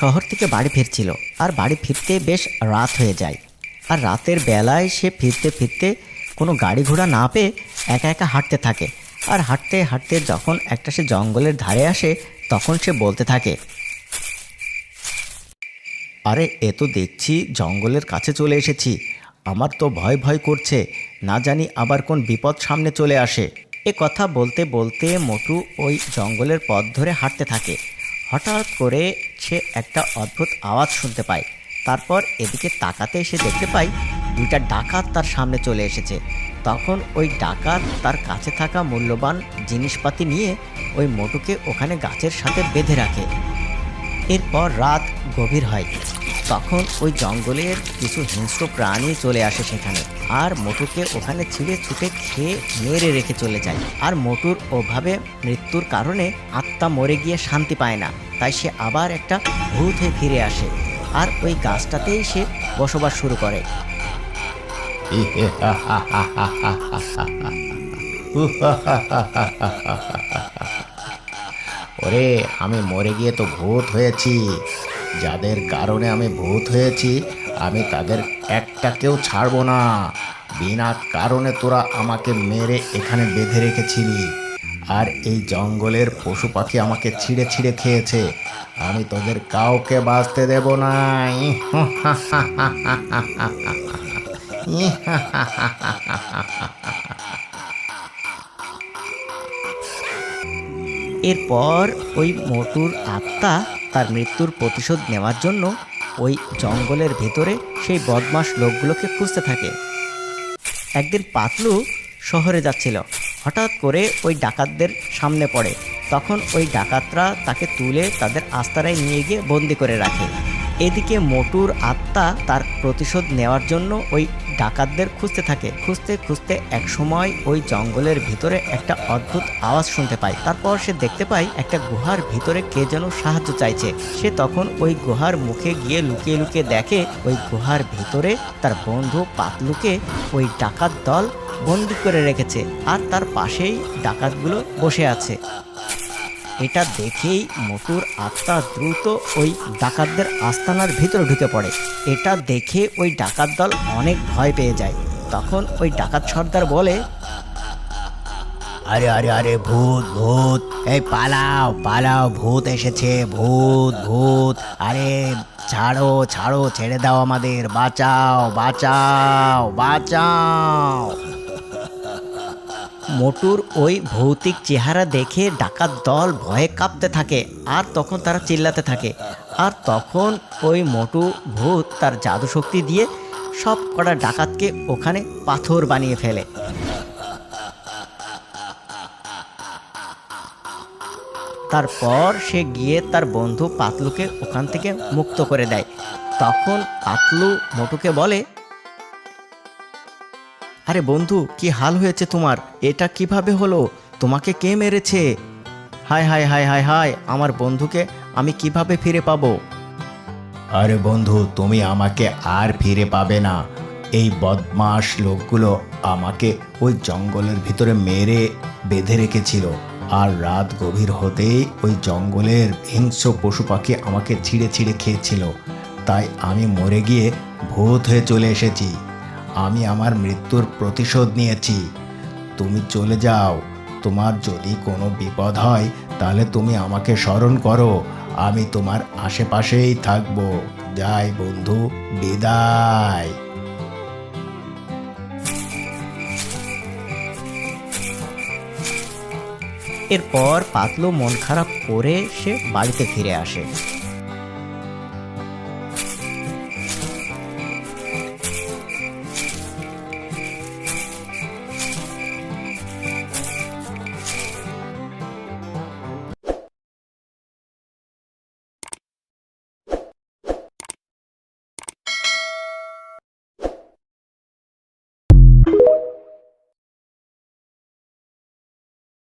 শহর থেকে বাড়ি ফিরছিল। আর বাড়ি ফিরতে বেশ রাত হয়ে যায়। আর রাতের বেলায় সে ফিরতে ফিরতে কোনো গাড়ি ঘোড়া না পেয়ে একা একা হাঁটতে থাকে। আর হাঁটতে হাঁটতে যখন একটা সে জঙ্গলের ধারে আসে, তখন সে বলতে থাকে, আরে এ তো দেখছি জঙ্গলের কাছে চলে এসেছি। আমার তো ভয় ভয় করছে, না জানি আবার কোন বিপদ সামনে চলে আসে। এ কথা বলতে বলতে মোটু ওই জঙ্গলের পথ ধরে হাঁটতে থাকে। হঠাৎ করে সে একটা অদ্ভুত আওয়াজ শুনতে পায়। তারপর এদিকে তাকাতে সে দেখতে পায় দুইটা ডাকাত তার সামনে চলে এসেছে। তখন ওই ডাকাত তার কাছে থাকা মূল্যবান জিনিসপাতি নিয়ে ওই মোটুকে ওখানে গাছের সাথে বেঁধে রাখে। এরপর রাত গভীর হয়। তখন ওই জঙ্গলের কিছু হিংস্র প্রাণী চলে আসে সেখানে, আর মোটুকে ওখানে ছিঁড়ে ছুটে খেয়ে মেরে রেখে চলে যায়। আর মোটুর ওভাবে মৃত্যুর কারণে আত্মা মরে গিয়ে শান্তি পায় না, তাই সে আবার একটা ভূত হয়ে ফিরে আসে। আর ওই গাছটাতেই সে বসবাস শুরু করে। ওরে, আমি মরে গিয়ে তো ভূত হয়েছি। যাদের কারণে আমি ভূত হয়েছি, আমি তাদের একটাকেও ছাড়বো না। বিনা কারণে তোরা আমাকে মেরে এখানে বেঁধে রেখেছিলি, আর এই জঙ্গলের পশু পাখি আমাকে ছিঁড়ে ছিঁড়ে খেয়েছে। আমি তোদের কাউকে বাঁচতে দেব না। এরপর ওই মোটুর আত্মা তার মৃত্যুর প্রতিশোধ নেওয়ার জন্য ওই জঙ্গলের ভেতরে সেই বদমাশ লোকগুলোকে খুঁজতে থাকে। একদিন পাতলু শহরে যাচ্ছিল। হঠাৎ করে ওই ডাকাতদের সামনে পড়ে। তখন ওই ডাকাতরা তাকে তুলে তাদের আস্তারায় নিয়ে গিয়ে বন্দি করে রাখে। এদিকে মোটুর আত্মা তার প্রতিশোধ নেওয়ার জন্য ওই ডাকাতদের খুঁজতে থাকে। খুঁজতে খুঁজতে এক সময় ওই জঙ্গলের ভিতরে একটা অদ্ভুত আওয়াজ শুনতে পায়। তারপর সে দেখতে পায় একটা গুহার ভিতরে কে যেন সাহায্য চাইছে। সে তখন ওই গুহার মুখে গিয়ে লুকিয়ে লুকিয়ে দেখে ওই গুহার ভিতরে তার বন্ধু পাতলুকে ওই ডাকাত দল বন্দি করে রেখেছে, আর তার পাশেই ডাকাতগুলো বসে আছে। এটা দেখেই মোটুর আত্মা দ্রুত ওই ডাকাতদের আস্তানার ভিতরে ঢুকে পড়ে। এটা দেখে ওই ডাকাত দল অনেক ভয় পেয়ে যায়। তখন ওই ডাকাত সর্দার বলে, আরে আরে আরে, ভূত ভূত, এই পালাও পালাও, ভূত এসেছে, ভূত ভূত। আরে ছাড়ো ছাড়ো, ছেড়ে দাও আমাদের, বাঁচাও বাঁচাও বাঁচাও। মোটুর ওই ভৌতিক চেহারা দেখে ডাকাত দল ভয়ে কাঁপতে থাকে, আর তখন তারা চিল্লাতে থাকে। আর তখন ওই মোটু ভূত তার জাদু শক্তি দিয়ে সব কটা ডাকাতকে ওখানে পাথর বানিয়ে ফেলে। তারপর সে গিয়ে তার বন্ধু পাতলুকে ওখান থেকে মুক্ত করে দেয়। তখন পাতলু মোটুকে বলে, আরে বন্ধু, কি হাল হয়েছে তোমার? এটা কিভাবে হলো? তোমাকে কে মেরেছে? হায় হায় হায় হায় হায়, আমার বন্ধুকে আমি কিভাবে ফিরে পাবো? আরে বন্ধু, তুমি আমাকে আর ফিরে পাবে না। এই বদমাশ লোকগুলো আমাকে ওই জঙ্গলের ভিতরে মেরে বেঁধে রেখেছিল, আর রাত গভীর হতেই ওই জঙ্গলের হিংস্র পশু পাখি আমাকে ছিঁড়ে ছিঁড়ে খেয়েছিল। তাই আমি মরে গিয়ে ভূত হয়ে চলে এসেছি। আমি আমার মৃত্যুর প্রতিশোধ নিয়েছি। তুমি চলে যাও। তোমার যদি কোনো বিপদ হয়, তাহলে তুমি আমাকে স্মরণ করো। আমি তোমার আশেপাশেই থাকবো। যাই বন্ধু, বিদায়। এরপর পাতলু মন খারাপ করে সে বাড়িতে ফিরে আসে।